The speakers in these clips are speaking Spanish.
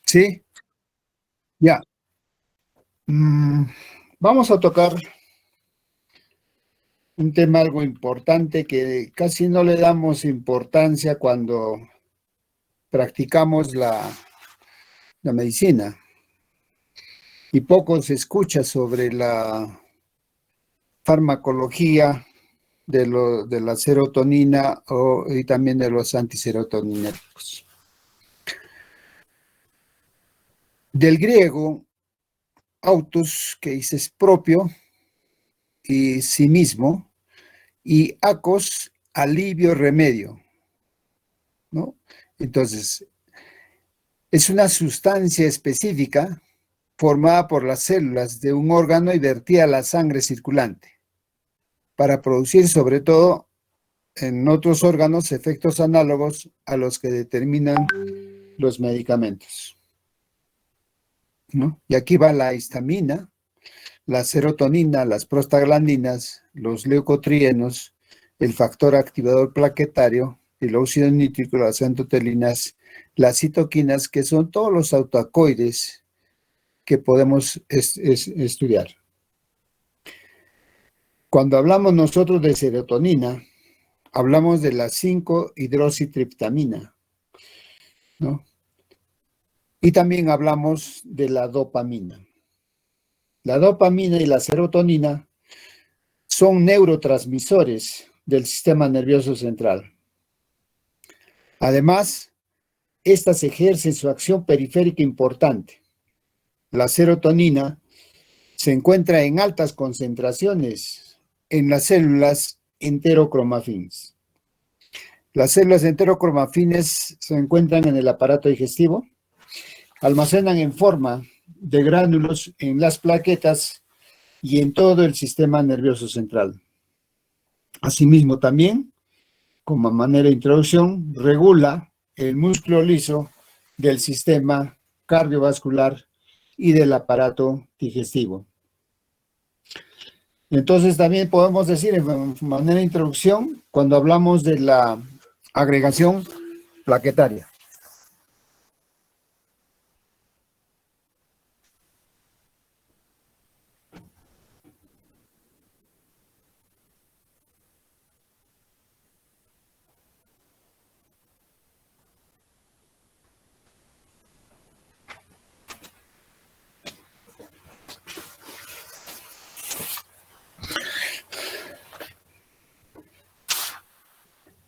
Sí, ya. Mm, Vamos a tocar un tema algo importante que casi no le damos importancia cuando practicamos la medicina y poco se escucha sobre la farmacología de la serotonina y también de los antiserotoninérgicos. Del griego, autos, que dices propio y sí mismo, y acos, alivio, remedio, ¿no? Entonces, es una sustancia específica formada por las células de un órgano y vertida a la sangre circulante para producir sobre todo en otros órganos efectos análogos a los que determinan los medicamentos, ¿no? Y aquí va la histamina, la serotonina, las prostaglandinas, los leucotrienos, el factor activador plaquetario, el óxido nítrico, las antotelinas, las citoquinas, que son todos los autoacoides que podemos estudiar. Cuando hablamos nosotros de serotonina, hablamos de la 5-hidroxitriptamina, ¿no? Y también hablamos de la dopamina. La dopamina y la serotonina son neurotransmisores del sistema nervioso central. Además, estas ejercen su acción periférica importante. La serotonina se encuentra en altas concentraciones en las células enterocromafines. Las células enterocromafines se encuentran en el aparato digestivo, almacenan en forma de gránulos en las plaquetas y en todo el sistema nervioso central. Asimismo, también, como manera de introducción, regula el músculo liso del sistema cardiovascular y del aparato digestivo. Entonces, también podemos decir, en manera de introducción, cuando hablamos de la agregación plaquetaria.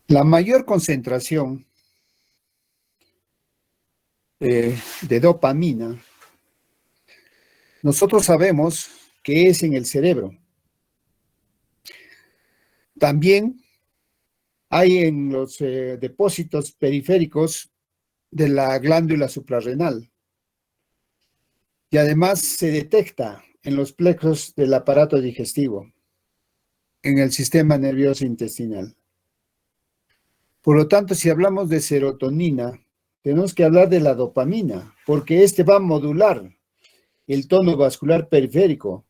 La mayor concentración de dopamina, nosotros sabemos que es en el cerebro. También hay en los depósitos periféricos de la glándula suprarrenal. Y además se detecta en los plexos del aparato digestivo, en el sistema nervioso intestinal. Por lo tanto, si hablamos de serotonina, tenemos que hablar de la dopamina, porque este va a modular el tono vascular periférico,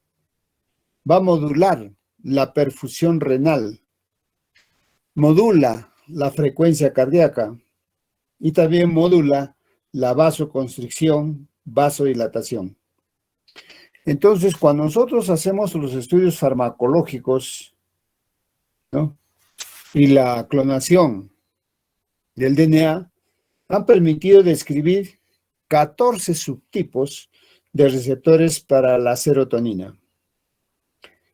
va a modular la perfusión renal, modula la frecuencia cardíaca y también modula la vasoconstricción, vasodilatación. Entonces, cuando nosotros hacemos los estudios farmacológicos, ¿no?, y la clonación del DNA, han permitido describir 14 subtipos de receptores para la serotonina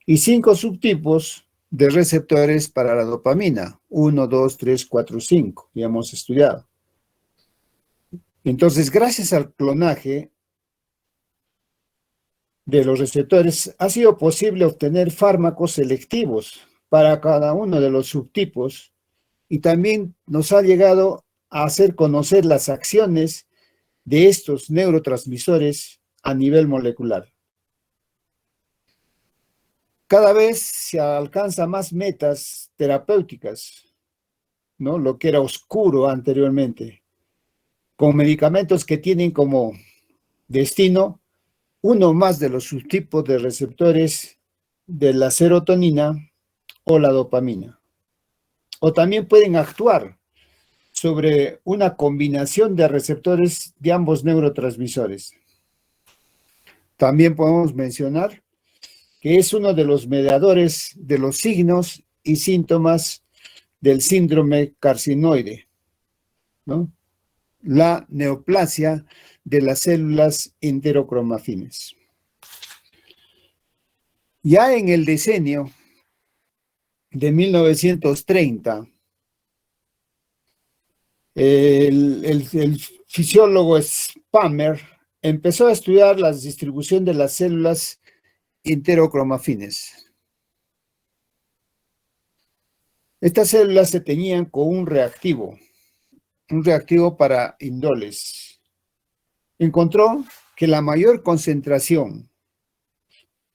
y 5 subtipos de receptores para la dopamina, 1, 2, 3, 4, 5, ya hemos estudiado. Entonces, gracias al clonaje de los receptores, ha sido posible obtener fármacos selectivos para cada uno de los subtipos y también nos ha llegado a hacer conocer las acciones de estos neurotransmisores a nivel molecular. Cada vez se alcanza más metas terapéuticas, ¿no?, lo que era oscuro anteriormente, con medicamentos que tienen como destino uno más de los subtipos de receptores de la serotonina o la dopamina. O también pueden actuar sobre una combinación de receptores de ambos neurotransmisores. También podemos mencionar que es uno de los mediadores de los signos y síntomas del síndrome carcinoide, ¿no? La neoplasia de las células enterocromafines. Ya en el decenio de 1930, el fisiólogo Spamer empezó a estudiar la distribución de las células enterocromafines. Estas células se teñían con un reactivo para indoles. Encontró que la mayor concentración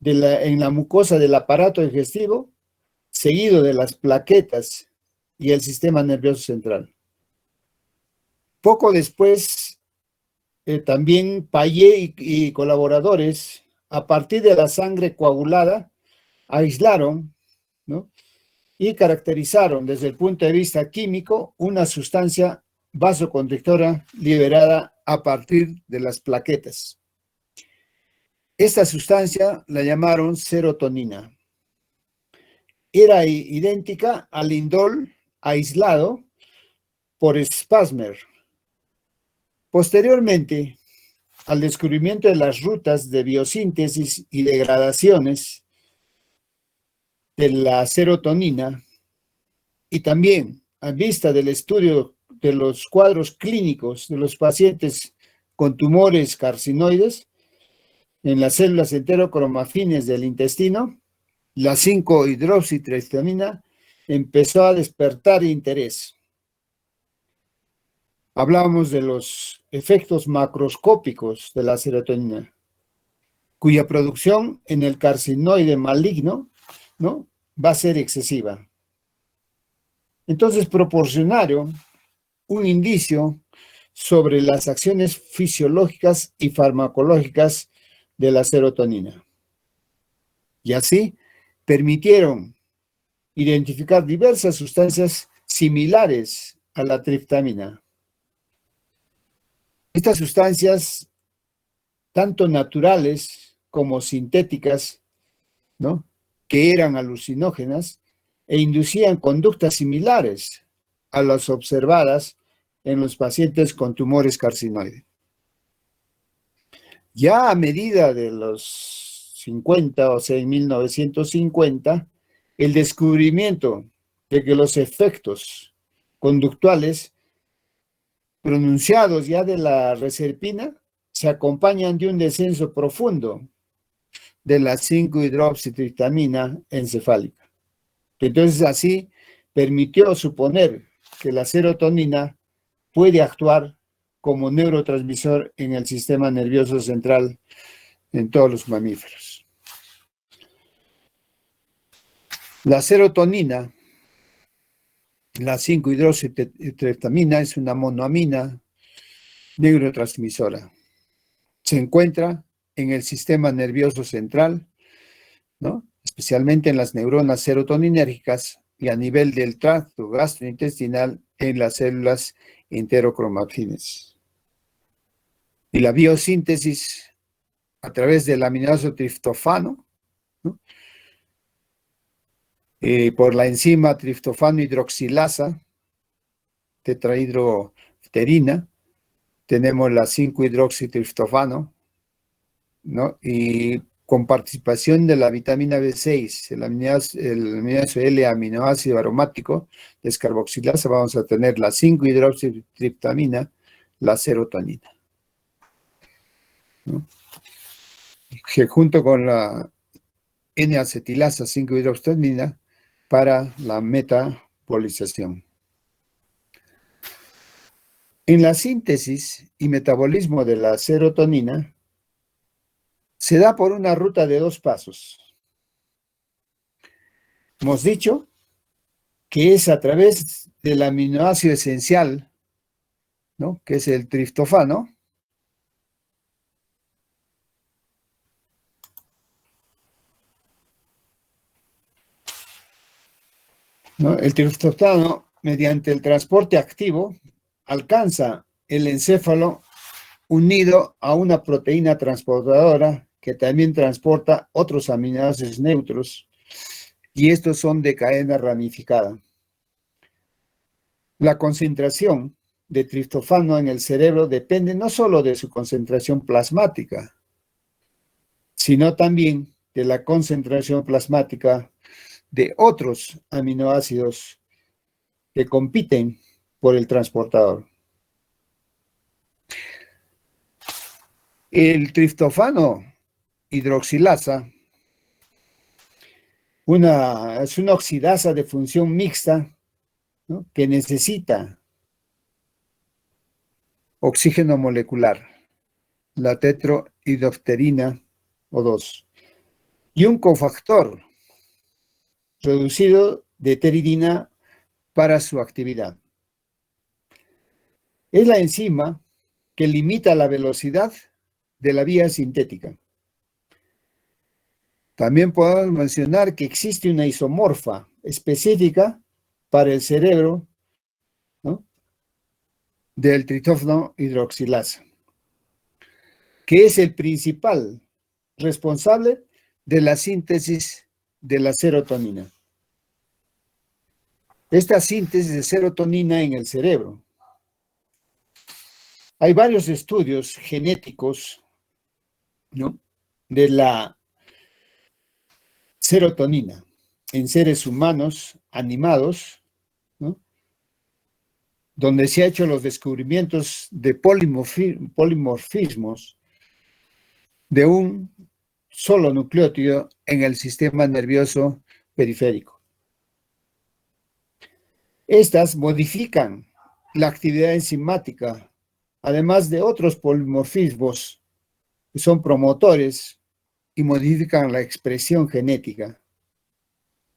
en la mucosa del aparato digestivo, seguido de las plaquetas y el sistema nervioso central. Poco después, también Payet y colaboradores, a partir de la sangre coagulada, aislaron, ¿no?, y caracterizaron desde el punto de vista químico una sustancia vasoconstrictora liberada a partir de las plaquetas. Esta sustancia la llamaron serotonina. Era idéntica al indol aislado por Spamer. Posteriormente, al descubrimiento de las rutas de biosíntesis y degradaciones de la serotonina, y también a vista del estudio de los cuadros clínicos de los pacientes con tumores carcinoides en las células enterocromafines del intestino, la 5-hidroxitriptamina empezó a despertar interés. Hablábamos de los efectos macroscópicos de la serotonina, cuya producción en el carcinoide maligno, ¿no?, va a ser excesiva. Entonces proporcionaron un indicio sobre las acciones fisiológicas y farmacológicas de la serotonina. Y así permitieron identificar diversas sustancias similares a la triptamina. Estas sustancias, tanto naturales como sintéticas, ¿no?, que eran alucinógenas e inducían conductas similares a las observadas en los pacientes con tumores carcinoides. Ya a medida de los 50, o sea, en 1950, el descubrimiento de que los efectos conductuales pronunciados ya de la reserpina se acompañan de un descenso profundo de la 5-hidroxitriptamina encefálica. Entonces así permitió suponer que la serotonina puede actuar como neurotransmisor en el sistema nervioso central en todos los mamíferos. La serotonina, la 5-hidroxitriptamina, es una monoamina neurotransmisora. Se encuentra en el sistema nervioso central, ¿no?, especialmente en las neuronas serotoninérgicas y a nivel del tracto gastrointestinal en las células enterocromafines. Y la biosíntesis a través del aminoácido triptófano, ¿no?, por la enzima triptófano hidroxilasa, tetrahidropterina, tenemos la 5-hidroxitriptófano, ¿no?, y con participación de la vitamina B6, el aminoácido L-aminoácido aromático descarboxilasa, vamos a tener la 5-hidroxitriptamina, la serotonina, ¿no?, que junto con la N-acetilasa 5-hidroxitriptamina para la metabolización. En la síntesis y metabolismo de la serotonina se da por una ruta de 2 pasos. Hemos dicho que es a través del aminoácido esencial, ¿no?, que es el triptófano, ¿no? El triptófano mediante el transporte activo, alcanza el encéfalo unido a una proteína transportadora que también transporta otros aminoácidos neutros, y estos son de cadena ramificada. La concentración de triptófano en el cerebro depende no solo de su concentración plasmática, sino también de la concentración plasmática de otros aminoácidos que compiten por el transportador. El triptófano hidroxilasa es una oxidasa de función mixta, ¿no?, que necesita oxígeno molecular, la tetrohidrofterina O2, y un cofactor reducido de pteridina para su actividad. Es la enzima que limita la velocidad de la vía sintética. También podemos mencionar que existe una isomorfa específica para el cerebro, ¿no?, del triptófano hidroxilasa, que es el principal responsable de la síntesis de la serotonina. Esta síntesis de serotonina en el cerebro. Hay varios estudios genéticos, ¿no?, de la serotonina en seres humanos animados, ¿no?, donde se han hecho los descubrimientos de polimorfismos de un solo nucleótido en el sistema nervioso periférico. Estas modifican la actividad enzimática, además de otros polimorfismos que son promotores y modifican la expresión genética.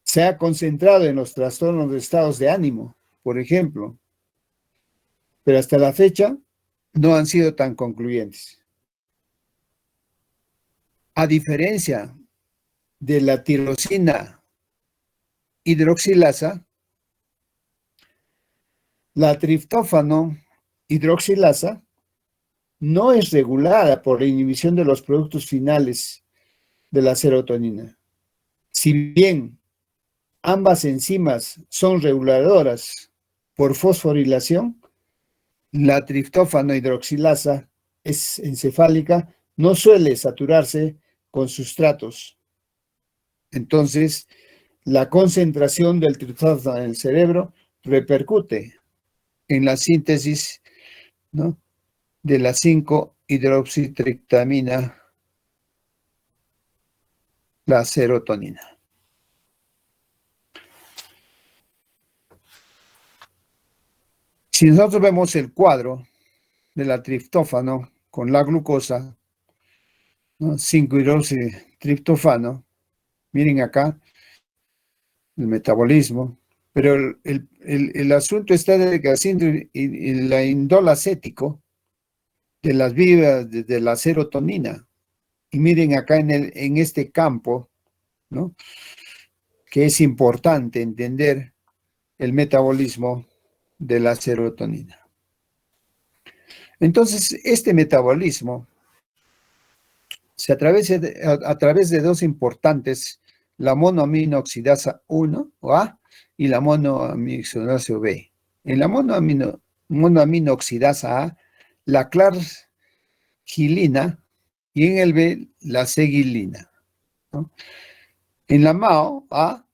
Se ha concentrado en los trastornos de estados de ánimo, por ejemplo, pero hasta la fecha no han sido tan concluyentes. A diferencia de la tirosina hidroxilasa, la triptófano hidroxilasa no es regulada por la inhibición de los productos finales de la serotonina. Si bien ambas enzimas son reguladoras por fosforilación, la triptófano hidroxilasa es encefálica, no suele saturarse con sustratos. Entonces, la concentración del triptófano en el cerebro repercute en la síntesis, ¿no?, de la 5-hidroxitriptamina, la serotonina. Si nosotros vemos el cuadro de la triptófano con la glucosa, ¿no?, 5-hidroxitriptofano, miren acá el metabolismo, pero el asunto está de que el indol acético de las vías de la serotonina. Y miren acá en este campo, ¿no?, que es importante entender el metabolismo de la serotonina. Entonces, este metabolismo a través de dos importantes, la monoaminoxidasa 1, o A, y la monoaminoxidasa B. En la monoaminoxidasa A, la clargilina, y en el B, la segilina, ¿no? En la MAO A,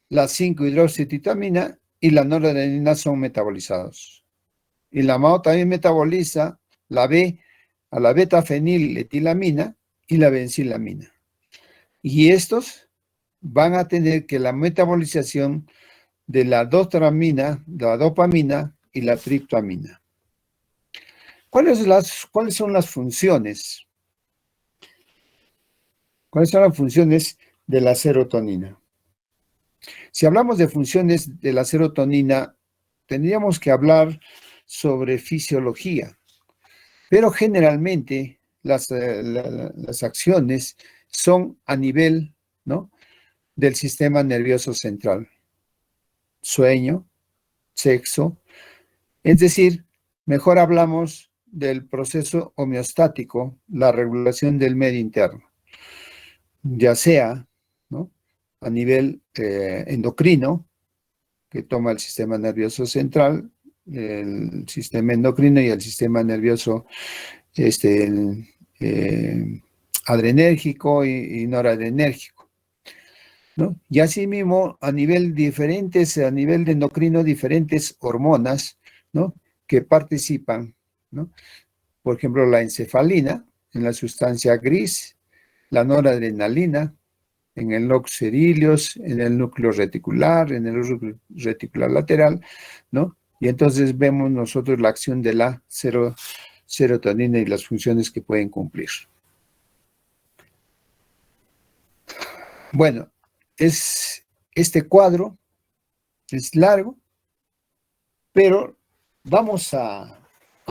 la 5-hidroxitriptamina y la noradrenalina son metabolizados. Y la MAO también metaboliza la B a la beta-feniletilamina y la benzilamina. Y estos van a tener que la metabolización de la dopamina, la dopamina y la triptamina. ¿Cuáles son las funciones? ¿Cuáles son las funciones de la serotonina? Si hablamos de funciones de la serotonina, tendríamos que hablar sobre fisiología, pero generalmente las acciones son a nivel, ¿no?, del sistema nervioso central. Sueño, sexo. Es decir, mejor hablamos del proceso homeostático, la regulación del medio interno, ya sea, ¿no?, a nivel endocrino, que toma el sistema nervioso central, el sistema endocrino y el sistema nervioso adrenérgico y noradrenérgico, ¿no? Y asimismo, a nivel de endocrino, diferentes hormonas, ¿no?, que participan, ¿no? Por ejemplo, la encefalina, en la sustancia gris, la noradrenalina, en el locus coeruleus, en el núcleo reticular, en el núcleo reticular lateral, ¿no? Y entonces vemos nosotros la acción de la serotonina y las funciones que pueden cumplir. Bueno, este cuadro es largo, pero vamos a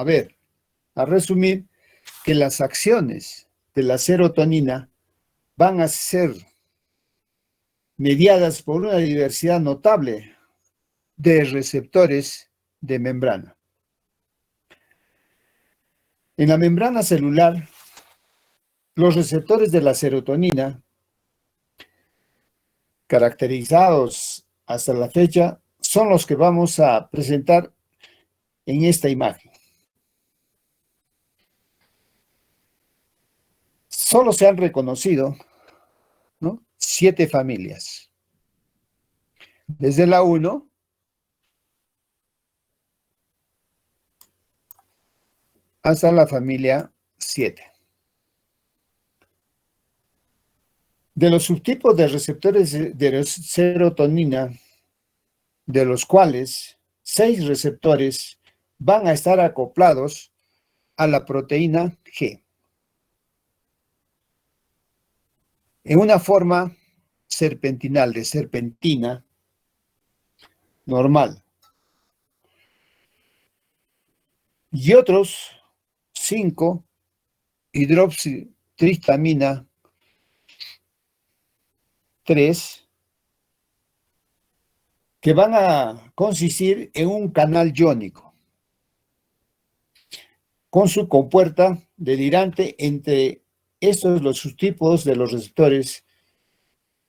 ver, a resumir que las acciones de la serotonina van a ser mediadas por una diversidad notable de receptores de membrana. En la membrana celular, los receptores de la serotonina, caracterizados hasta la fecha, son los que vamos a presentar en esta imagen. Solo se han reconocido, ¿no?, 7 familias. Desde la 1 hasta la familia 7. De los subtipos de receptores de serotonina, de los cuales 6 receptores van a estar acoplados a la proteína G, en una forma serpentinal, de serpentina normal. Y otros 5 hidroxitriptamina 3, que van a consistir en un canal iónico, con su compuerta delirante. Entre estos, los subtipos de los receptores,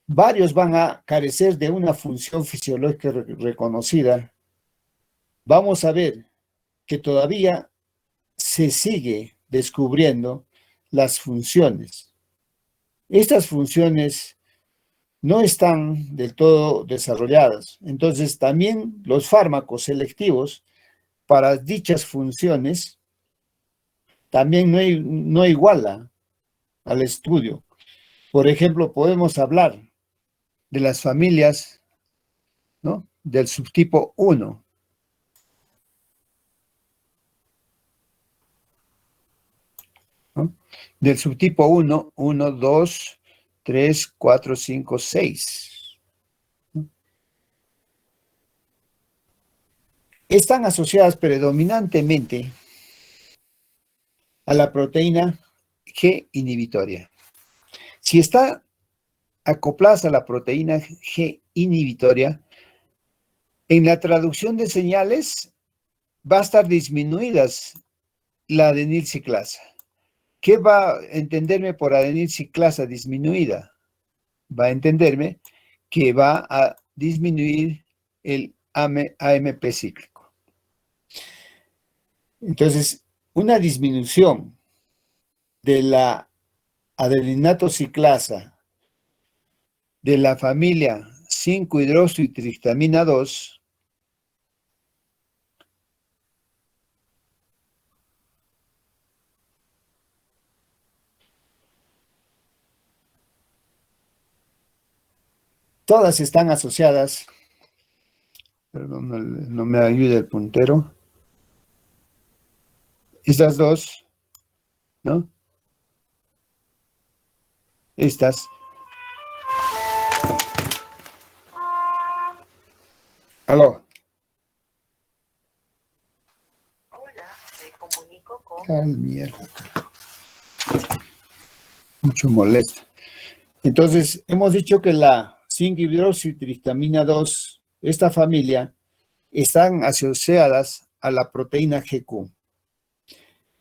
varios van a carecer de una función fisiológica reconocida. Vamos a ver que todavía se sigue descubriendo las funciones. Estas funciones no están del todo desarrolladas. Entonces, también los fármacos selectivos para dichas funciones también no iguala al estudio. Por ejemplo, podemos hablar de las familias, ¿no?, del subtipo 1. ¿No? Del subtipo 1, 1, 2, 3, 4, 5, 6. Están asociadas predominantemente a la proteína G inhibitoria. Si está acoplada a la proteína G inhibitoria, en la traducción de señales va a estar disminuidas la adenilciclasa. ¿Qué va a entenderme por adenilciclasa disminuida? Va a entenderme que va a disminuir el AMP cíclico. Entonces, una disminución de la adeninatociclasa de la familia 5-hidroxitriptamina 2 todas están asociadas, perdón, no me ayuda el puntero, estas dos, ¿no? Estas. Aló. Hola, me comunico con... Ay, mierda. Mucho molesto. Entonces, hemos dicho que la 5-hidroxitriptamina 2, esta familia, están asociadas a la proteína GQ.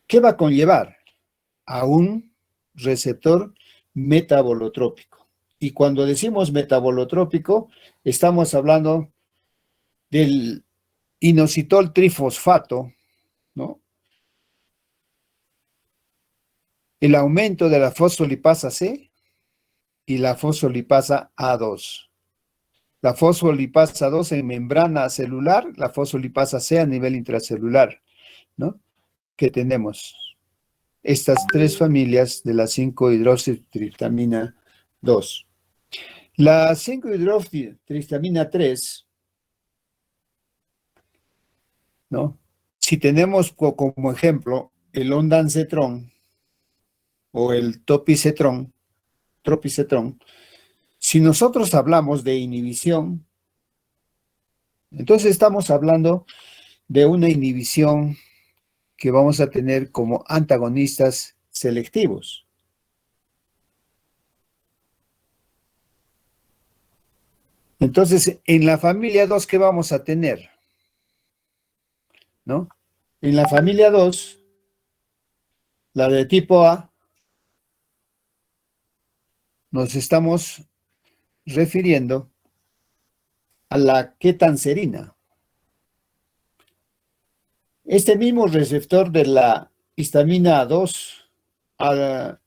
¿Qué va a conllevar? A un receptor metabolotrópico. Y cuando decimos metabolotrópico, estamos hablando del inositol trifosfato, ¿no? El aumento de la fosfolipasa C y la fosfolipasa A2. La fosfolipasa 2 en membrana celular, la fosfolipasa C a nivel intracelular, ¿no? Que tenemos estas tres familias de la 5-hidroxitriptamina 2. La 5-hidroxitriptamina 3, ¿no? Si tenemos como ejemplo el ondansetron o el tropicetrón, si nosotros hablamos de inhibición, entonces estamos hablando de una inhibición que vamos a tener como antagonistas selectivos. Entonces, en la familia 2, ¿qué vamos a tener? ¿No? En la familia 2, la de tipo A, nos estamos refiriendo a la ketanserina. Este mismo receptor de la histamina A2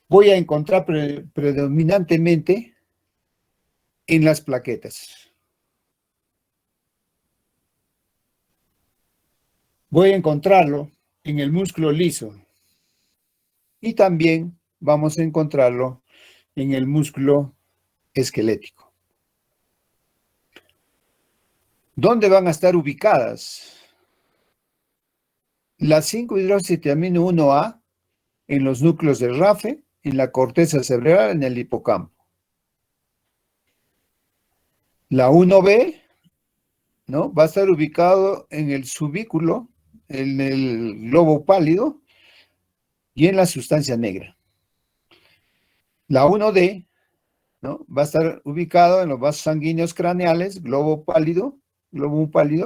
voy a encontrar predominantemente en las plaquetas. Voy a encontrarlo en el músculo liso y también vamos a encontrarlo en el músculo esquelético. ¿Dónde van a estar ubicadas? La 5-hidroxitamina 1A en los núcleos del RAFE, en la corteza cerebral, en el hipocampo. La 1B, ¿no? Va a estar ubicado en el subículo, en el globo pálido y en la sustancia negra. La 1D, ¿no? Va a estar ubicado en los vasos sanguíneos craneales, globo pálido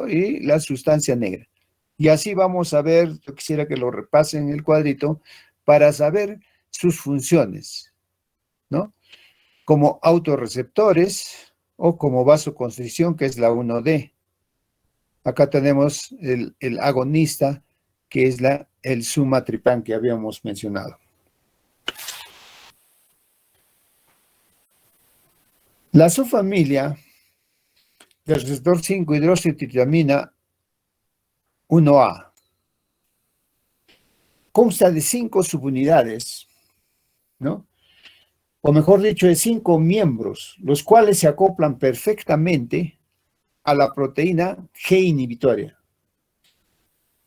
y la sustancia negra. Y así vamos a ver, yo quisiera que lo repasen en el cuadrito para saber sus funciones, ¿no? Como autorreceptores o como vasoconstricción, que es la 1D. Acá tenemos el agonista, que es el sumatripán que habíamos mencionado. La subfamilia del receptor 5-hidroxitriptamina 1A consta de 5 subunidades, ¿no? O mejor dicho, de 5 miembros, los cuales se acoplan perfectamente a la proteína G inhibitoria.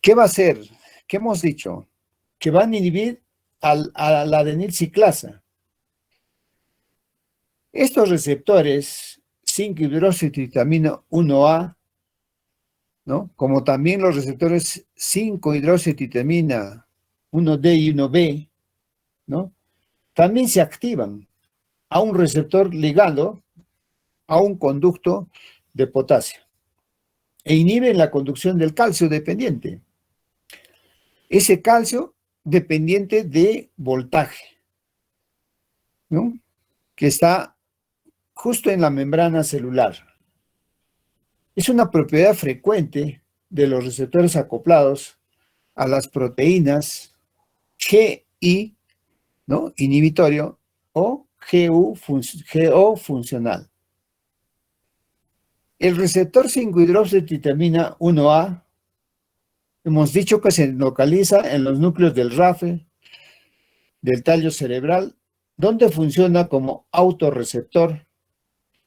¿Qué va a hacer? ¿Qué hemos dicho? Que van a inhibir a la adenilciclasa. Estos receptores 5-hidroxitriptamina 1A, ¿no? Como también los receptores 5-hidroxitriptamina 1D y 1B, ¿no? También se activan a un receptor ligado a un conducto de potasio e inhiben la conducción del calcio dependiente. Ese calcio dependiente de voltaje, ¿no? Que está justo en la membrana celular. Es una propiedad frecuente de los receptores acoplados a las proteínas GI, ¿no? Inhibitorio, o GO funcional. El receptor 5-hidroxitriptamina 1A, hemos dicho que se localiza en los núcleos del RAFE, del tallo cerebral, donde funciona como autorreceptor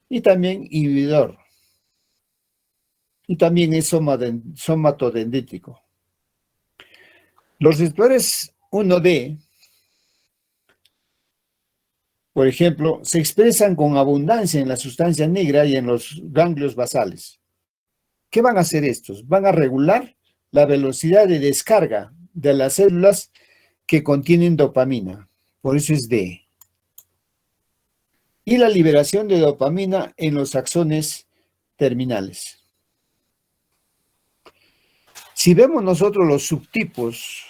y también inhibidor. Y también es somatodendrítico. Los receptores 1D, por ejemplo, se expresan con abundancia en la sustancia negra y en los ganglios basales. ¿Qué van a hacer estos? Van a regular la velocidad de descarga de las células que contienen dopamina, por eso es D. Y la liberación de dopamina en los axones terminales. Si vemos nosotros los subtipos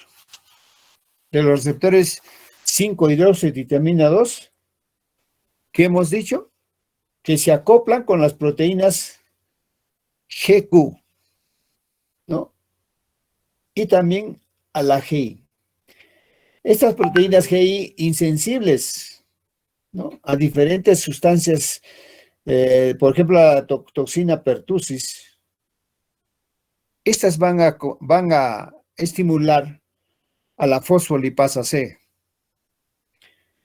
de los receptores 5-hidroxivitamina 2, ¿qué hemos dicho? Que se acoplan con las proteínas GQ, ¿no? Y también a la GI. Estas proteínas GI insensibles, ¿no?, a diferentes sustancias, por ejemplo, la toxina pertussis, estas van a estimular a la fosfolipasa C,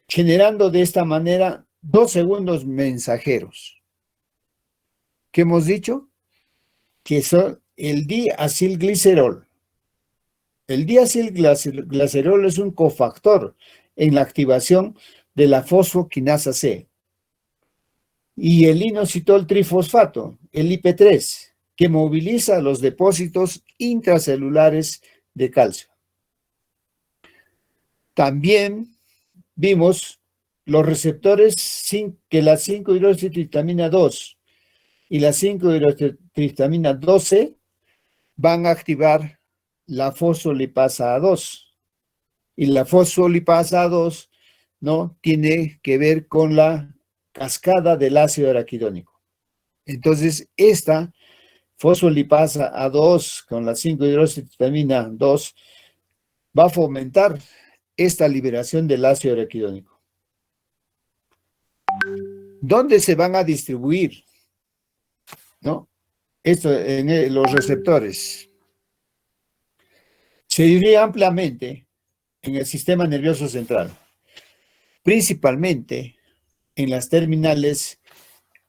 generando de esta manera 2 segundos mensajeros. ¿Qué hemos dicho? Que son el diacilglicerol. El diacilglicerol es un cofactor en la activación de la fosfoquinasa C. Y el inositol trifosfato, el IP3, que moviliza los depósitos intracelulares de calcio. También vimos los receptores que la 5-hidroxitriptamina 2 y la 5-hidroxitriptamina 12 van a activar la fosfolipasa A2. Y la fosfolipasa A2, ¿no?, tiene que ver con la cascada del ácido araquidónico. Entonces, esta fosfolipasa A2 con la 5-hidroxitriptamina 2 va a fomentar esta liberación del ácido araquidónico. ¿Dónde se van a distribuir, ¿no?, esto en los receptores? Se diría ampliamente en el sistema nervioso central, principalmente en las terminales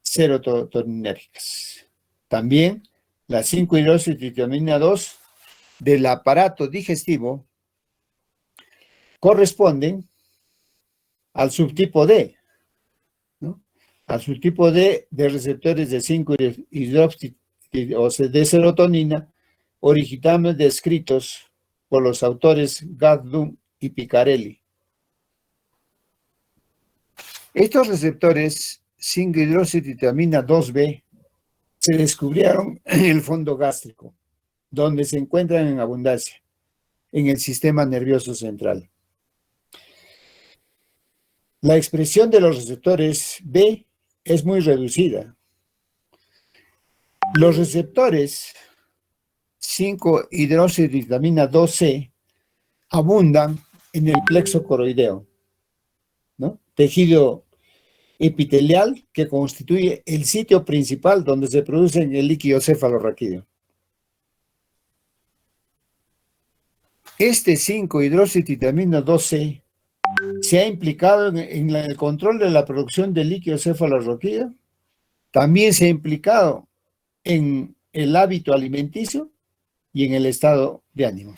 serotoninérgicas. También la 5-hidroxitriptamina 2 del aparato digestivo corresponden al subtipo D, ¿no?, al subtipo D de receptores de 5-hidroxi o de serotonina, originalmente descritos por los autores Gadlum y Picarelli. Estos receptores 5-hidroxitriptamina 2B se descubrieron en el fondo gástrico, donde se encuentran en abundancia, en el sistema nervioso central. La expresión de los receptores B es muy reducida. Los receptores 5-hidroxitriptamina 2C abundan en el plexo coroideo, ¿no?, tejido epitelial que constituye el sitio principal donde se produce el líquido cefalorraquídeo. Este 5-hidroxitriptamina 2C se ha implicado en el control de la producción de líquido cefalorraquídeo, también se ha implicado en el hábito alimenticio y en el estado de ánimo.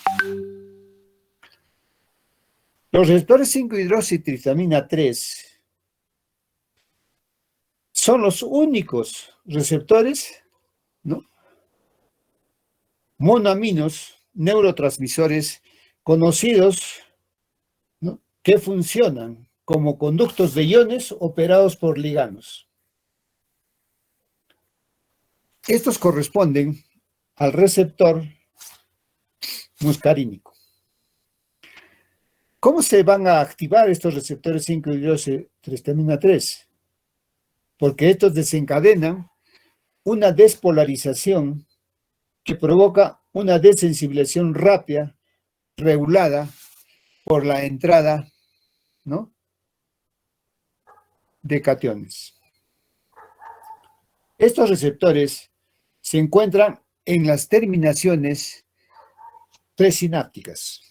Los receptores 5-hidroxitriptamina 3 son los únicos receptores, ¿no?, monoaminos neurotransmisores conocidos, ¿no?, que funcionan como conductos de iones operados por liganos. Estos corresponden al receptor muscarínico. ¿Cómo se van a activar estos receptores 5-hidroxitriptamina 3? Porque estos desencadenan una despolarización que provoca una desensibilización rápida, regulada por la entrada, ¿no?, de cationes. Estos receptores se encuentran en las terminaciones presinápticas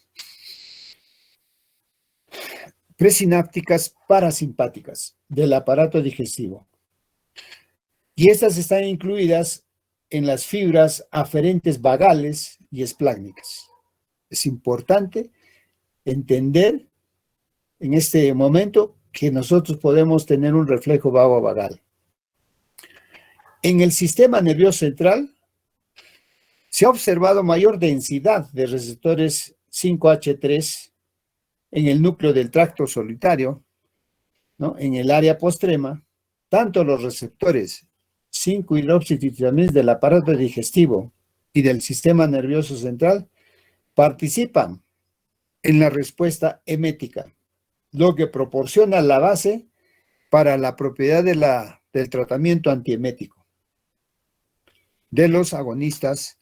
parasimpáticas del aparato digestivo. Y estas están incluidas en las fibras aferentes vagales y esplácnicas. Es importante entender en este momento que nosotros podemos tener un reflejo vago vagal. En el sistema nervioso central se ha observado mayor densidad de receptores 5H3 en el núcleo del tracto solitario, ¿no?, en el área postrema, tanto los receptores 5-hidroxitriptamina del aparato digestivo y del sistema nervioso central participan en la respuesta emética, lo que proporciona la base para la propiedad del tratamiento antiemético de los agonistas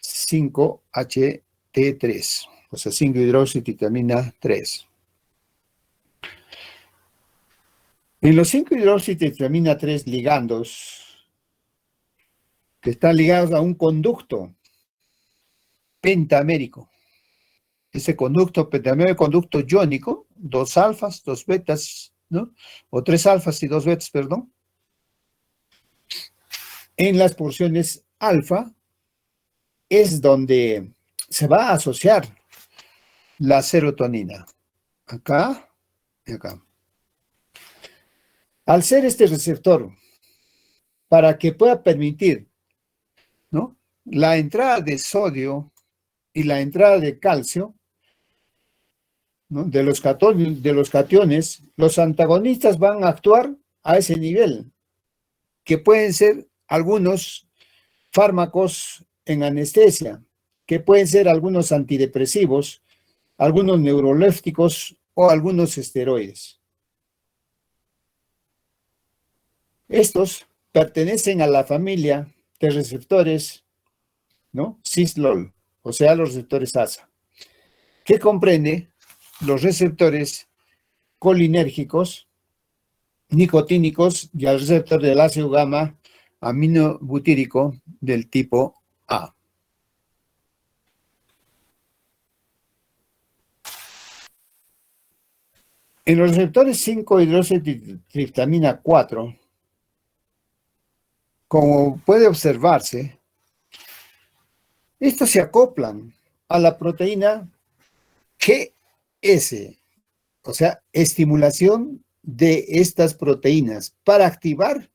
5-HT3, o sea, 5-hidroxititamina 3. En los 5-hidroxititamina 3 ligandos, que están ligados a un conducto pentamérico, ese conducto pentamérico, conducto iónico, 2 alfas, 2 betas, ¿no? O 3 alfas y 2 betas, perdón. En las porciones alfa es donde se va a asociar la serotonina. Acá y acá. Al ser este receptor, para que pueda permitir, ¿no?, la entrada de sodio y la entrada de calcio, ¿no?, de los cationes, los antagonistas van a actuar a ese nivel, que pueden ser algunos fármacos en anestesia, que pueden ser algunos antidepresivos, algunos neurolépticos o algunos esteroides. Estos pertenecen a la familia de receptores, ¿no?, cis-LOL, o sea, los receptores ASA, que comprende los receptores colinérgicos, nicotínicos y el receptor del ácido gamma aminobutírico del tipo A. En los receptores 5-hidroxitriptamina 4, como puede observarse, estos se acoplan a la proteína GS, o sea, estimulación de estas proteínas para activar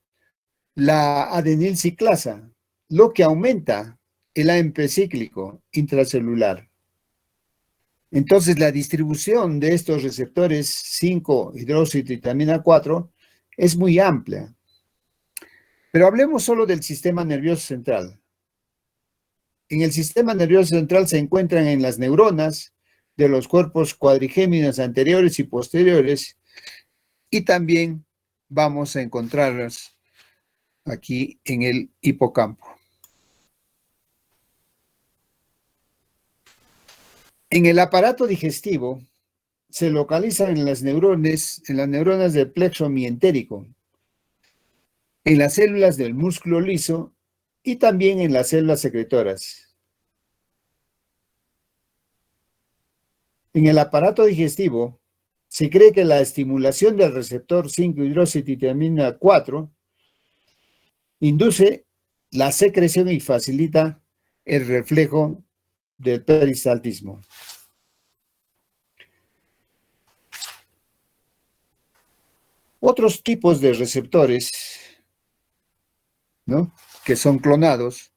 la adenilciclasa, lo que aumenta el AMP cíclico intracelular. Entonces, la distribución de estos receptores 5-hidroxitriptamina 4 es muy amplia. Pero hablemos solo del sistema nervioso central. En el sistema nervioso central se encuentran en las neuronas de los cuerpos cuadrigéminos anteriores y posteriores, y también vamos a encontrarlas aquí en el hipocampo. En el aparato digestivo se localizan en las neuronas del plexo mientérico, en las células del músculo liso y también en las células secretoras. En el aparato digestivo se cree que la estimulación del receptor 5-hidroxitriptamina 4 induce la secreción y facilita el reflejo del peristaltismo. Otros tipos de receptores, ¿no?, que son clonados,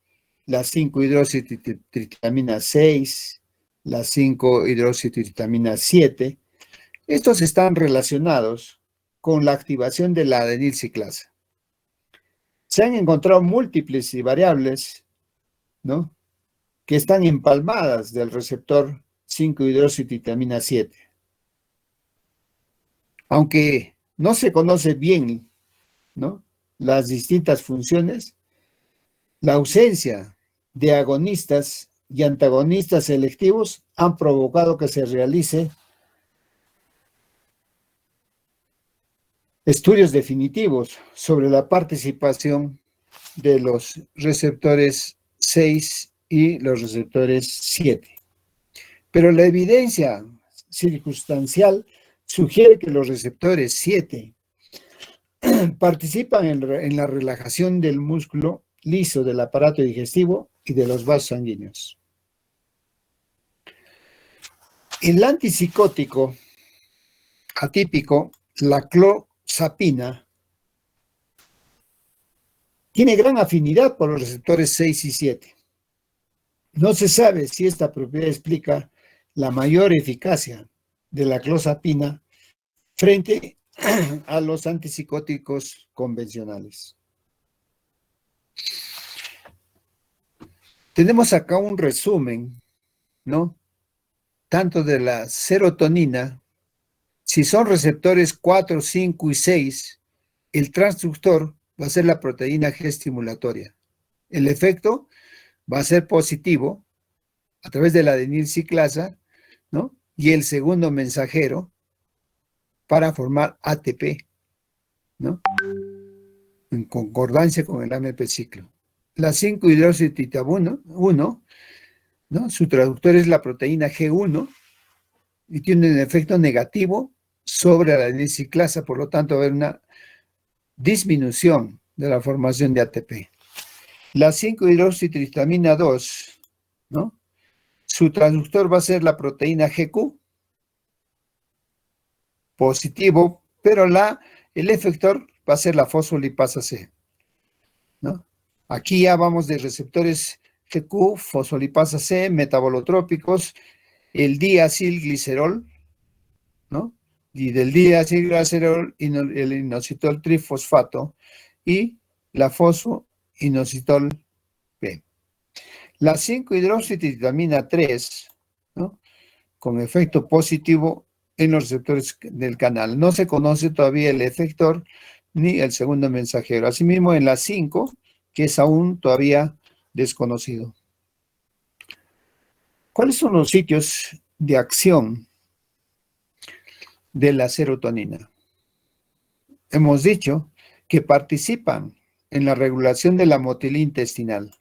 la 5-hidroxitriptamina 6, la 5-hidroxitriptamina 7, estos están relacionados con la activación de la adenilciclasa. Se han encontrado múltiples y variables, ¿no?, que están empalmadas del receptor 5-hidroxitriptamina 7. Aunque no se conoce bien, ¿no?, las distintas funciones, la ausencia de agonistas y antagonistas selectivos han provocado que se realice estudios definitivos sobre la participación de los receptores 6 y los receptores 7. Pero la evidencia circunstancial sugiere que los receptores 7 participan en la relajación del músculo liso del aparato digestivo y de los vasos sanguíneos. El antipsicótico atípico, la clozapina, tiene gran afinidad por los receptores 6 y 7. No se sabe si esta propiedad explica la mayor eficacia de la clozapina frente a los antipsicóticos convencionales. Tenemos acá un resumen, ¿no? Tanto de la serotonina, si son receptores 4, 5 y 6, el transductor va a ser la proteína G estimulatoria. El efecto va a ser positivo a través de la adenilciclasa, ¿no? Y el segundo mensajero para formar ATP, ¿no? En concordancia con el AMP ciclo. La 5-hidroxititabuno 1, ¿no? Su traductor es la proteína G1 y tiene un efecto negativo sobre la adenilciclasa, por lo tanto va a haber una disminución de la formación de ATP. La 5-hidroxitritamina 2, ¿no? Su transductor va a ser la proteína GQ, positivo, pero el efector va a ser la fosfolipasa C, ¿no? Aquí ya vamos de receptores GQ, fosfolipasa C, metabolotrópicos, el diacilglicerol, ¿no? Y del diacilglicerol, el inositol trifosfato y la fosfoinositol P. La 5-hidroxitritamina 3, ¿no? Con efecto positivo en los receptores del canal. No se conoce todavía el efector ni el segundo mensajero. Asimismo, en la 5, que es aún todavía desconocido. ¿Cuáles son los sitios de acción de la serotonina? Hemos dicho que participan en la regulación de la motilidad intestinal.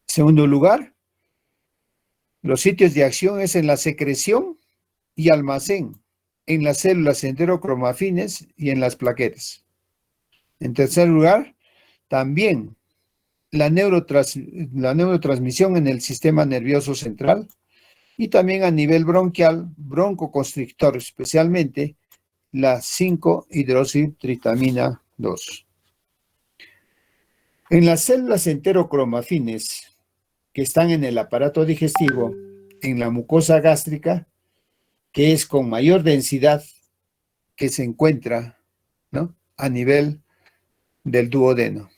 En segundo lugar, los sitios de acción es en la secreción y almacén en las células enterocromafines y en las plaquetas. En tercer lugar, también la neurotransmisión en el sistema nervioso central y también a nivel bronquial, broncoconstrictor, especialmente la 5-hidroxitritamina 2. En las células enterocromafines que están en el aparato digestivo, en la mucosa gástrica, que es con mayor densidad que se encuentra, ¿no?, a nivel del duodeno.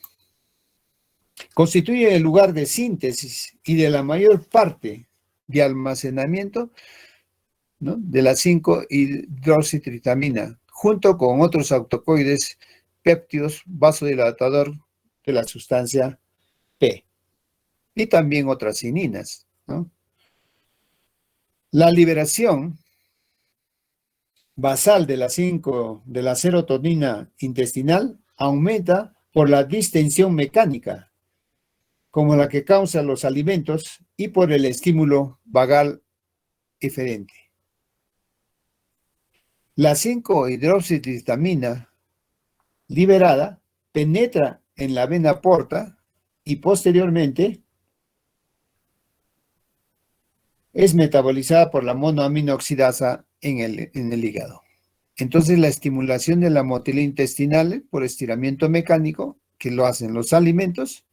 Constituye el lugar de síntesis y de la mayor parte de almacenamiento, ¿no?, de la 5-hidroxitritamina, junto con otros autocoides, péptidos, vasodilatador de la sustancia P, y también otras cininas, ¿no? La liberación basal de la serotonina intestinal aumenta por la distensión mecánica, como la que causan los alimentos, y por el estímulo vagal eferente. La 5-hidroxitritamina liberada penetra en la vena porta y posteriormente es metabolizada por la monoaminoxidasa en el hígado. Entonces, la estimulación de la motilidad intestinal por estiramiento mecánico, que lo hacen los alimentos,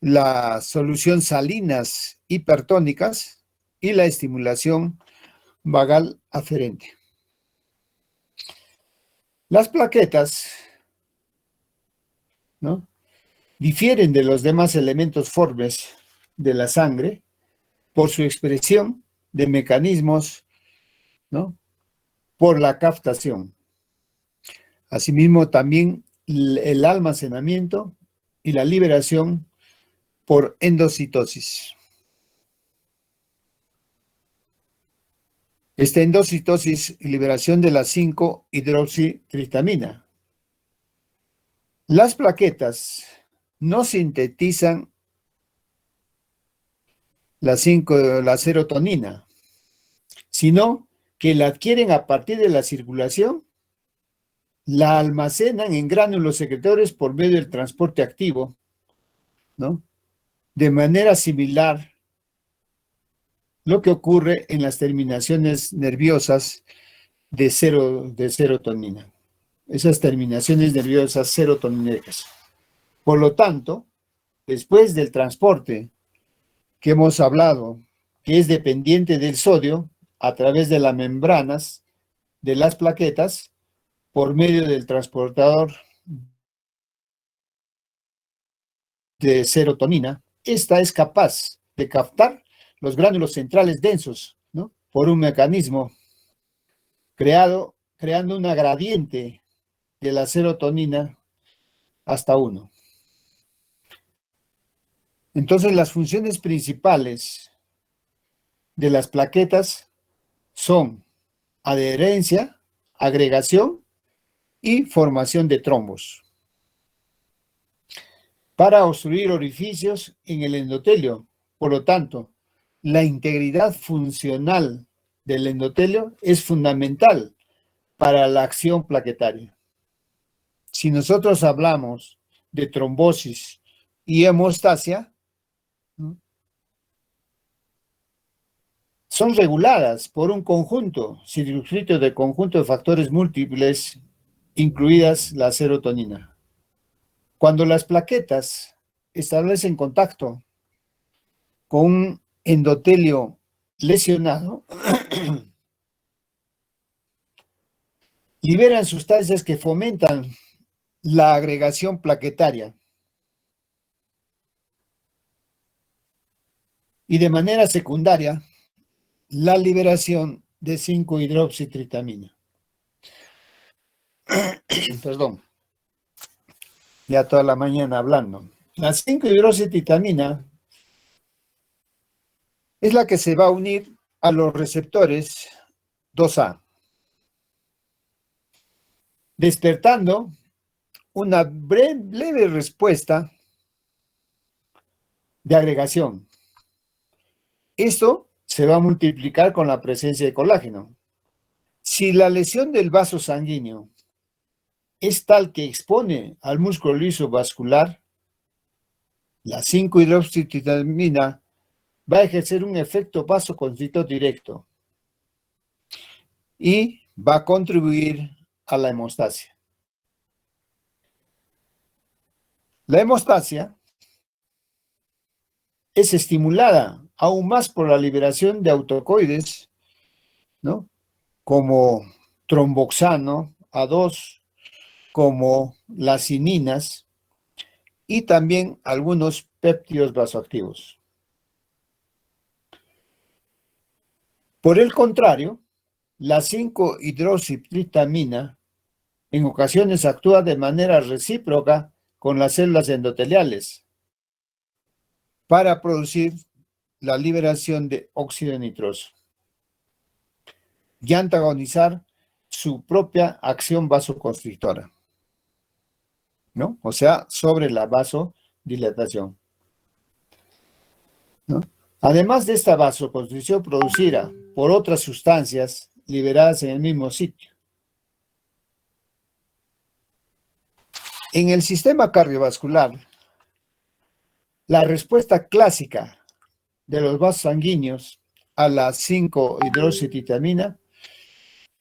la solución salinas hipertónicas y la estimulación vagal aferente. Las plaquetas, ¿no?, difieren de los demás elementos formes de la sangre por su expresión de mecanismos, ¿no?, por la captación. Asimismo, también el almacenamiento y la liberación por endocitosis. Esta endocitosis y liberación de la 5-hidroxitritamina. Las plaquetas no sintetizan la serotonina, sino que la adquieren a partir de la circulación, la almacenan en gránulos secretores por medio del transporte activo, ¿no?, de manera similar lo que ocurre en las terminaciones nerviosas de serotonina, esas terminaciones nerviosas serotoninérgicas. Por lo tanto, después del transporte que hemos hablado, que es dependiente del sodio a través de las membranas de las plaquetas, por medio del transportador de serotonina, esta es capaz de captar los gránulos centrales densos, ¿no? Por un mecanismo creando una gradiente de la serotonina hasta 1. Entonces, las funciones principales de las plaquetas son adherencia, agregación y formación de trombos. Para obstruir orificios en el endotelio. Por lo tanto, la integridad funcional del endotelio es fundamental para la acción plaquetaria. Si nosotros hablamos de trombosis y hemostasia, ¿no?, son reguladas por un conjunto circunscrito de conjunto de factores múltiples, incluidas la serotonina. Cuando las plaquetas establecen contacto con un endotelio lesionado, liberan sustancias que fomentan la agregación plaquetaria y de manera secundaria la liberación de 5-hidroxitritamina. Perdón, ya toda la mañana hablando. La 5-hidroxitritamina es la que se va a unir a los receptores 2A, despertando una leve respuesta de agregación. Esto se va a multiplicar con la presencia de colágeno. Si la lesión del vaso sanguíneo es tal que expone al músculo liso vascular, la 5-hidroxitritamina va a ejercer un efecto vasoconstrictor directo y va a contribuir a la hemostasia. La hemostasia es estimulada aún más por la liberación de autocoides, ¿no?, como tromboxano, A2, como las cininas y también algunos péptidos vasoactivos. Por el contrario, la 5-hidroxitritamina en ocasiones actúa de manera recíproca con las células endoteliales para producir la liberación de óxido nitroso y antagonizar su propia acción vasoconstrictora, ¿no? O sea, sobre la vasodilatación, ¿no? Además de esta vasoconstricción producida por otras sustancias liberadas en el mismo sitio. En el sistema cardiovascular, la respuesta clásica de los vasos sanguíneos a la 5-hidroxitritamina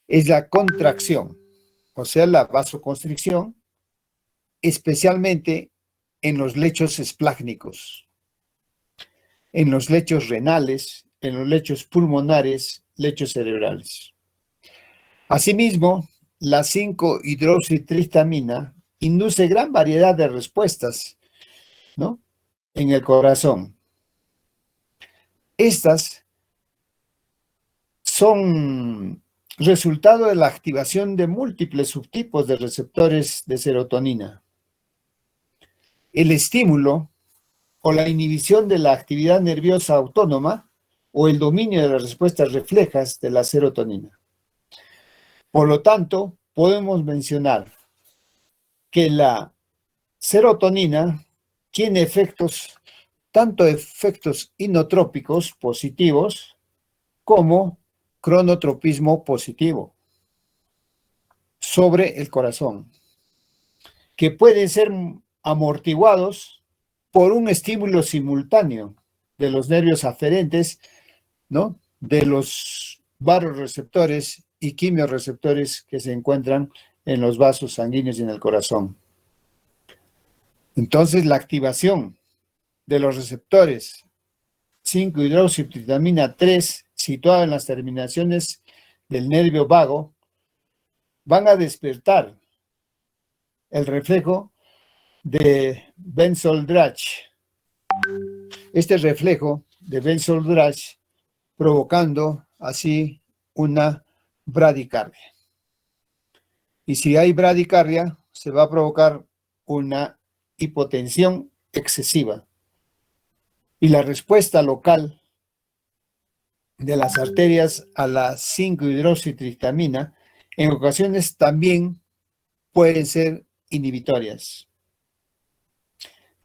es la contracción, o sea, la vasoconstricción, especialmente en los lechos esplácnicos, en los lechos renales, en los lechos pulmonares, lechos cerebrales. Asimismo, la 5-hidroxitritamina induce gran variedad de respuestas, ¿no?, en el corazón. Estas son resultado de la activación de múltiples subtipos de receptores de serotonina. El estímulo o la inhibición de la actividad nerviosa autónoma o el dominio de las respuestas reflejas de la serotonina. Por lo tanto, podemos mencionar que la serotonina tiene efectos, tanto efectos inotrópicos positivos como cronotropismo positivo sobre el corazón, que pueden ser amortiguados por un estímulo simultáneo de los nervios aferentes, ¿no?, de los vasoreceptores y quimiorreceptores que se encuentran en los vasos sanguíneos y en el corazón. Entonces, la activación de los receptores 5-hidroxitritamina 3, situada en las terminaciones del nervio vago, van a despertar el reflejo de Benzold-Drach este reflejo de Benzoldrach, provocando así una bradicardia. Y si hay bradicardia, se va a provocar una hipotensión excesiva. Y la respuesta local de las arterias a la 5-hidroxitriptamina en ocasiones también pueden ser inhibitorias,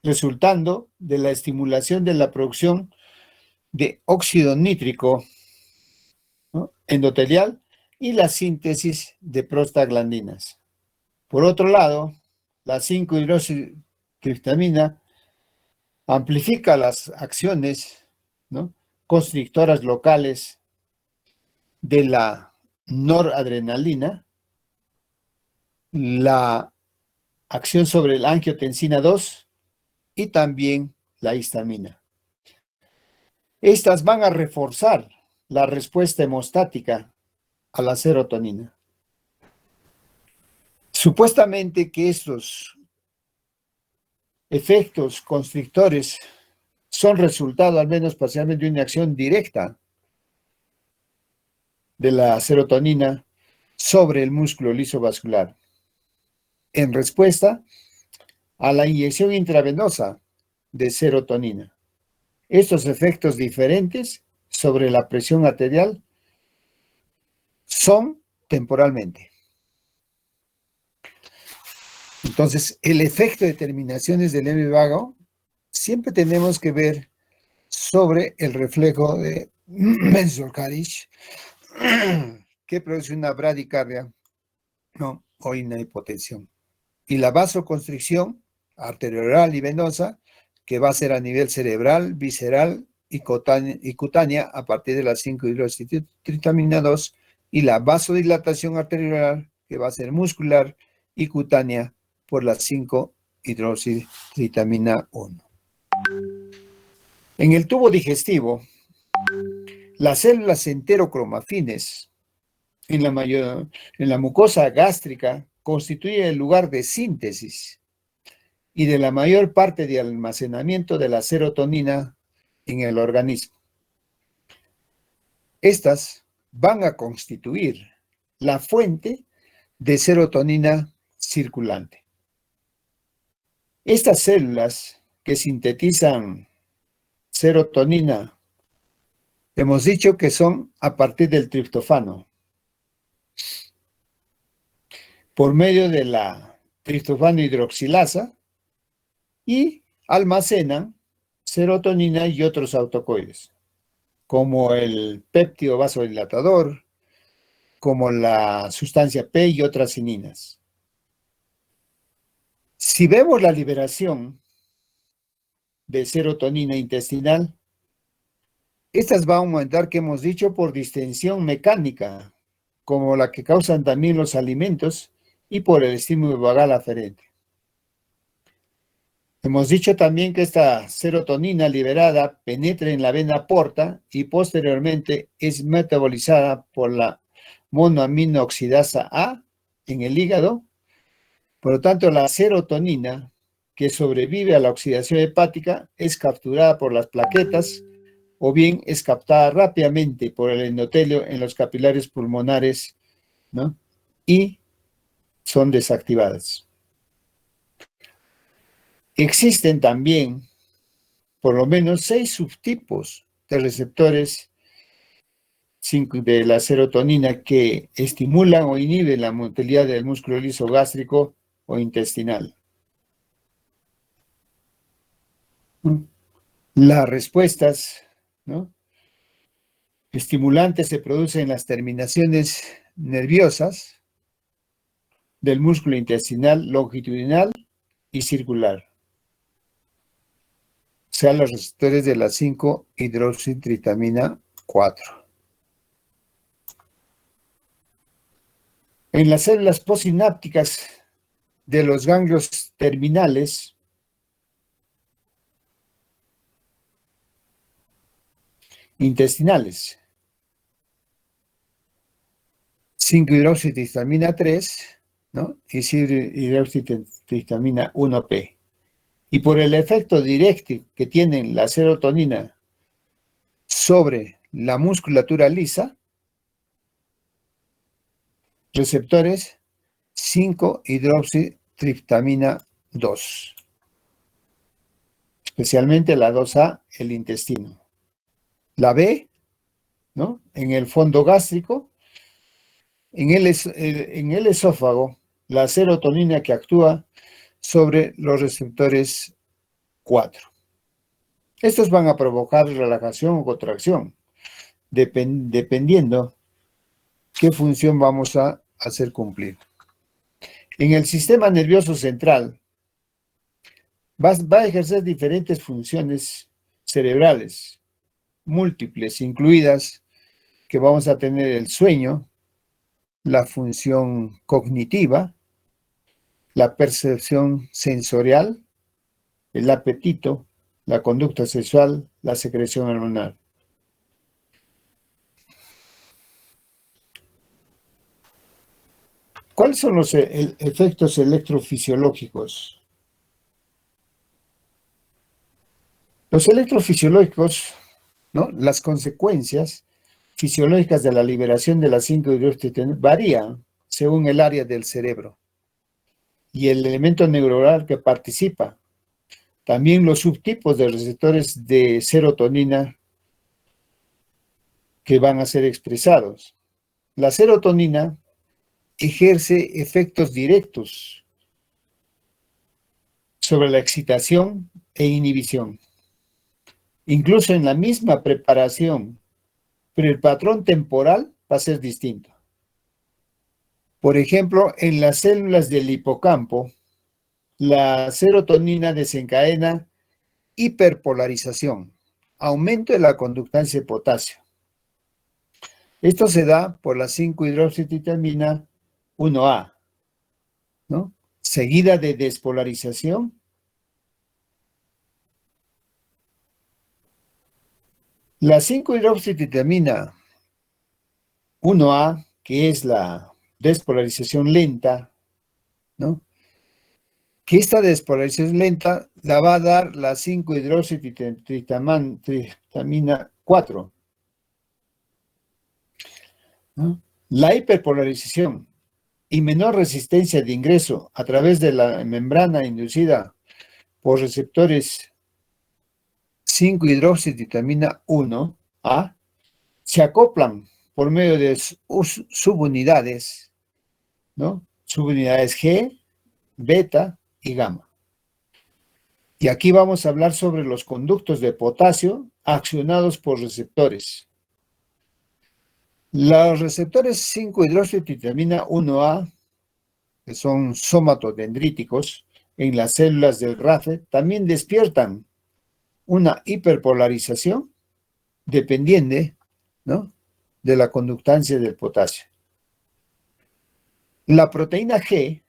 resultando de la estimulación de la producción de óxido nítrico, ¿no?, endotelial y la síntesis de prostaglandinas. Por otro lado, la 5-hidroxitriptamina amplifica las acciones, ¿no?, constrictoras locales de la noradrenalina, la acción sobre la angiotensina 2 y también la histamina. Estas van a reforzar la respuesta hemostática a la serotonina. Supuestamente que estos efectos constrictores son resultado, al menos parcialmente, de una acción directa de la serotonina sobre el músculo liso vascular, en respuesta a la inyección intravenosa de serotonina. Estos efectos diferentes sobre la presión arterial son temporalmente. Entonces, el efecto de terminaciones del nervio vago siempre tenemos que ver sobre el reflejo de Benzoldrach que produce una bradicardia, ¿no?, o una hipotensión. Y la vasoconstricción arterioral y venosa, que va a ser a nivel cerebral, visceral y cutánea a partir de la 5-hidroxitriptamina 2, y la vasodilatación arteriolar, que va a ser muscular y cutánea por la 5-hidroxitriptamina 1. En el tubo digestivo, las células enterocromafines en la mucosa gástrica constituyen el lugar de síntesis y de la mayor parte de almacenamiento de la serotonina en el organismo. Estas van a constituir la fuente de serotonina circulante. Estas células que sintetizan serotonina, hemos dicho que son a partir del triptófano, por medio de la triptófano hidroxilasa, y almacenan serotonina y otros autocoides, como el péptido vasodilatador, como la sustancia P y otras cininas. Si vemos la liberación de serotonina intestinal, estas van a aumentar, que hemos dicho, por distensión mecánica, como la que causan también los alimentos, y por el estímulo vagal aferente. Hemos dicho también que esta serotonina liberada penetra en la vena porta y posteriormente es metabolizada por la monoaminoxidasa A en el hígado. Por lo tanto, la serotonina que sobrevive a la oxidación hepática es capturada por las plaquetas o bien es captada rápidamente por el endotelio en los capilares pulmonares, ¿no?, y son desactivadas. Existen también por lo menos 6 subtipos de receptores de la serotonina que estimulan o inhiben la motilidad del músculo liso gástrico o intestinal. Las respuestas, ¿no?, estimulantes se producen en las terminaciones nerviosas del músculo intestinal longitudinal y circular, o sea, los receptores de la 5-hidroxitriptamina 4. En las células postsinápticas de los ganglios terminales, intestinales, 5-hidroxitriptamina 3, ¿no?, y 5-hidroxitriptamina 1P. Y por el efecto directo que tiene la serotonina sobre la musculatura lisa, receptores 5-hidroxitriptamina 2, especialmente la 2A, el intestino. La B, ¿no? En el fondo gástrico, en el esófago, la serotonina que actúa sobre los receptores 4. Estos van a provocar relajación o contracción, dependiendo qué función vamos a hacer cumplir. En el sistema nervioso central va a ejercer diferentes funciones cerebrales, múltiples, incluidas que vamos a tener el sueño, la función cognitiva, la percepción sensorial, el apetito, la conducta sexual, la secreción hormonal. ¿Cuáles son los efectos electrofisiológicos? Los electrofisiológicos, ¿no? Las consecuencias fisiológicas de la liberación de la 5-hidroxitriptamina varían según el área del cerebro y el elemento neuronal que participa. También los subtipos de receptores de serotonina que van a ser expresados. La serotonina ejerce efectos directos sobre la excitación e inhibición, incluso en la misma preparación, pero el patrón temporal va a ser distinto. Por ejemplo, en las células del hipocampo, la serotonina desencadena hiperpolarización, aumento de la conductancia de potasio. Esto se da por la 5-hidroxitriptamina 1A, ¿no? Seguida de despolarización. La 5-hidroxitriptamina 1A, que es la despolarización lenta, ¿no? Que esta despolarización lenta la va a dar la 5-hidroxitriptamina 4, ¿no? La hiperpolarización y menor resistencia de ingreso a través de la membrana inducida por receptores 5-hidroxitriptamina 1A se acoplan por medio de subunidades, ¿no? Subunidades G, beta y gamma. Y aquí vamos a hablar sobre los conductos de potasio accionados por receptores. Los receptores 5-hidroxitriptamina 1A, que son somatodendríticos en las células del RAFE, también despiertan una hiperpolarización dependiente, ¿no?, de la conductancia del potasio. La proteína G,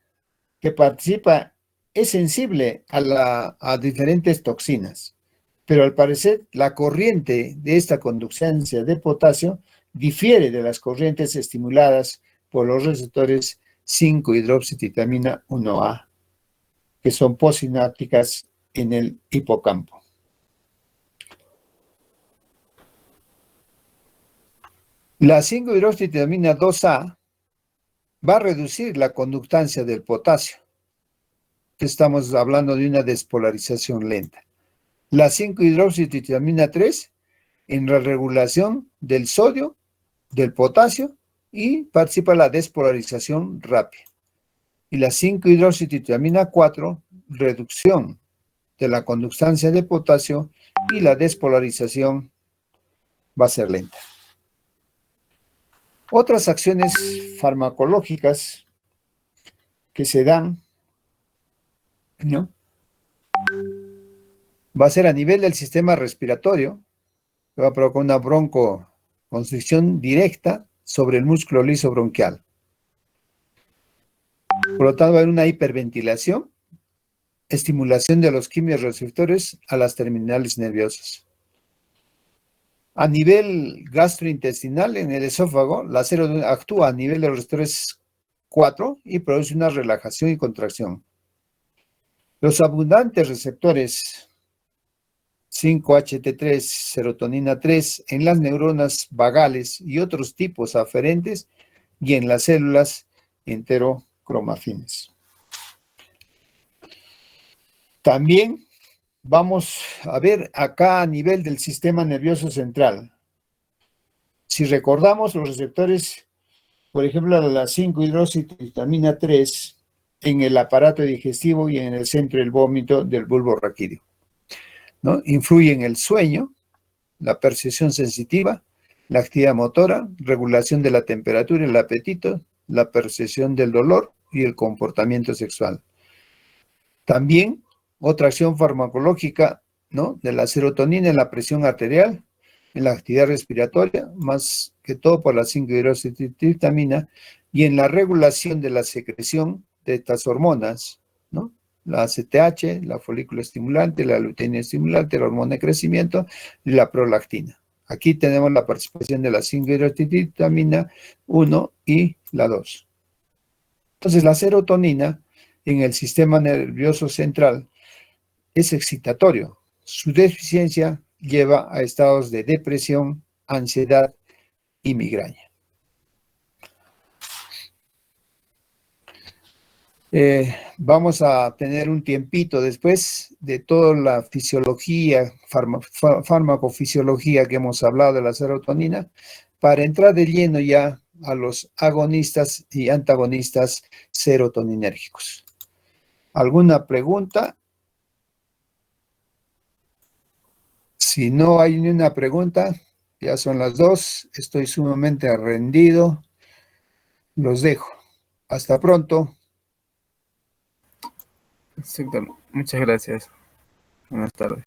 que participa, es sensible a diferentes toxinas, pero al parecer la corriente de esta conductancia de potasio difiere de las corrientes estimuladas por los receptores 5-hidroxitriptamina 1A, que son postsinápticas en el hipocampo. La 5-hidroxitriptamina 2A va a reducir la conductancia del potasio. Estamos hablando de una despolarización lenta. La 5-hidroxitriptamina 3 en la regulación del sodio, del potasio, y participa en la despolarización rápida. Y la 5-hidroxitriptamina 4, reducción de la conductancia de potasio, y la despolarización va a ser lenta. Otras acciones farmacológicas que se dan, ¿no?, va a ser a nivel del sistema respiratorio, que va a provocar una broncoconstricción directa sobre el músculo liso bronquial. Por lo tanto, va a haber una hiperventilación, estimulación de los quimiorreceptores a las terminales nerviosas. A nivel gastrointestinal, en el esófago, la serotonina actúa a nivel de los receptores 4 y produce una relajación y contracción. Los abundantes receptores 5-HT3, serotonina 3 en las neuronas vagales y otros tipos aferentes y en las células enterocromafines. También vamos a ver acá a nivel del sistema nervioso central. Si recordamos los receptores, por ejemplo, la 5-hidroxivitamina 3 en el aparato digestivo y en el centro del vómito del bulbo raquídeo, ¿no? Influye en el sueño, la percepción sensitiva, la actividad motora, regulación de la temperatura, el apetito, la percepción del dolor y el comportamiento sexual. También otra acción farmacológica, ¿no?, de la serotonina en la presión arterial, en la actividad respiratoria, más que todo por la 5-hidroxivitamina, y en la regulación de la secreción de estas hormonas, ¿no? La ACTH, la folículo estimulante, la luteinina estimulante, la hormona de crecimiento y la prolactina. Aquí tenemos la participación de la 5-hidroxivitamina 1 y la 2. Entonces, la serotonina en el sistema nervioso central es excitatorio. Su deficiencia lleva a estados de depresión, ansiedad y migraña. Vamos a tener un tiempito después de toda la fisiología, farmacofisiología que hemos hablado de la serotonina, para entrar de lleno ya a los agonistas y antagonistas serotoninérgicos. ¿Alguna pregunta? Si no hay ni una pregunta, ya son las 2, estoy sumamente rendido, los dejo. Hasta pronto. Exacto. Muchas gracias. Buenas tardes.